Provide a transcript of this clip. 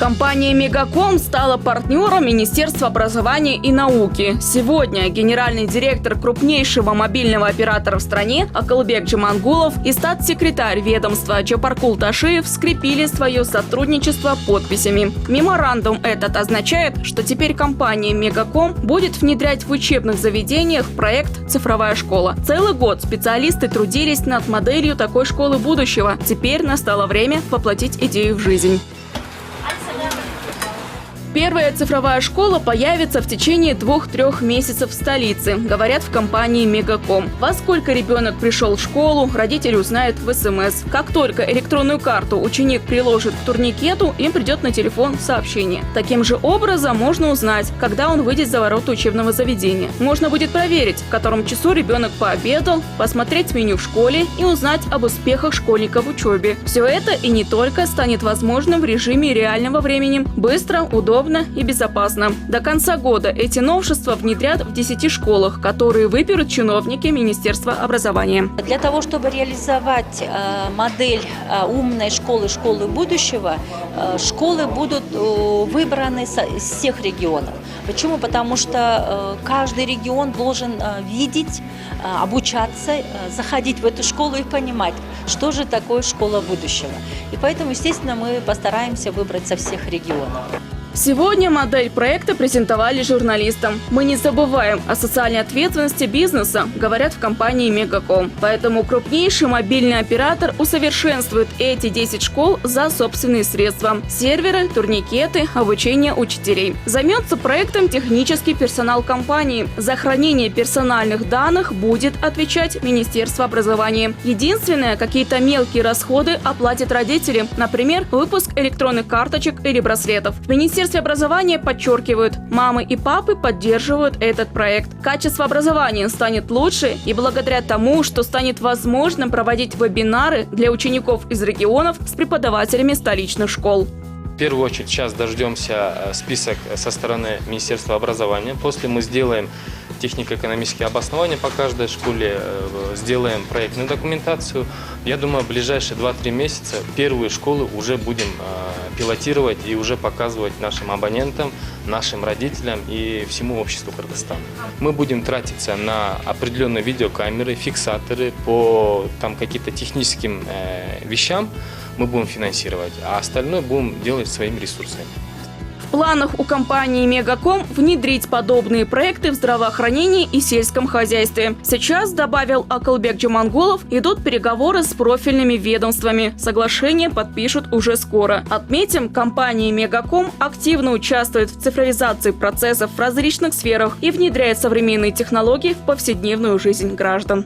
Компания «Мегаком» стала партнером Министерства образования и науки. Сегодня генеральный директор крупнейшего мобильного оператора в стране Акылбек Джамангулов и статс-секретарь ведомства Джапаркул Ташиев скрепили свое сотрудничество подписями. Меморандум этот означает, что теперь компания «Мегаком» будет внедрять в учебных заведениях проект «Цифровая школа». Целый год специалисты трудились над моделью такой школы будущего. Теперь настало время воплотить идею в жизнь. Первая цифровая школа появится в течение 2-3 месяцев в столице, говорят в компании «Мегаком». Во сколько ребенок пришел в школу, родители узнают в СМС. Как только электронную карту ученик приложит к турникету, им придет на телефон сообщение. Таким же образом можно узнать, когда он выйдет за ворота учебного заведения. Можно будет проверить, в котором часу ребенок пообедал, посмотреть меню в школе и узнать об успехах школьника в учебе. Все это и не только станет возможным в режиме реального времени, быстро, удобно и безопасно. До конца года эти новшества внедрят в 10 школах, которые выберут чиновники Министерства образования. Для того, чтобы реализовать модель умной школы будущего, школы будут выбраны из всех регионов. Почему? Потому что каждый регион должен видеть, обучаться, заходить в эту школу и понимать, что же такое школа будущего. И поэтому, естественно, мы постараемся выбрать со всех регионов. Сегодня модель проекта презентовали журналистам. Мы не забываем о социальной ответственности бизнеса, говорят в компании «Мегаком». Поэтому крупнейший мобильный оператор усовершенствует эти 10 школ за собственные средства. Серверы, турникеты, обучение учителей. Займется проектом технический персонал компании. За хранение персональных данных будет отвечать Министерство образования. Единственное, какие-то мелкие расходы оплатят родители. Например, выпуск электронных карточек или браслетов. В Министерстве образования подчеркивают, мамы и папы поддерживают этот проект. Качество образования станет лучше и благодаря тому, что станет возможным проводить вебинары для учеников из регионов с преподавателями столичных школ. В первую очередь сейчас дождемся список со стороны Министерства образования. После мы сделаем технико-экономические обоснования по каждой школе, сделаем проектную документацию. Я думаю, в ближайшие 2-3 месяца первые школы уже будем пилотировать и уже показывать нашим абонентам, нашим родителям и всему обществу Кыргызстана. Мы будем тратиться на определенные видеокамеры, фиксаторы по каким-то техническим вещам мы будем финансировать, а остальное будем делать своими ресурсами. В планах у компании «Мегаком» внедрить подобные проекты в здравоохранении и сельском хозяйстве. Сейчас, добавил Акылбек Джамангулов, идут переговоры с профильными ведомствами. Соглашение подпишут уже скоро. Отметим, компания «Мегаком» активно участвует в цифровизации процессов в различных сферах и внедряет современные технологии в повседневную жизнь граждан.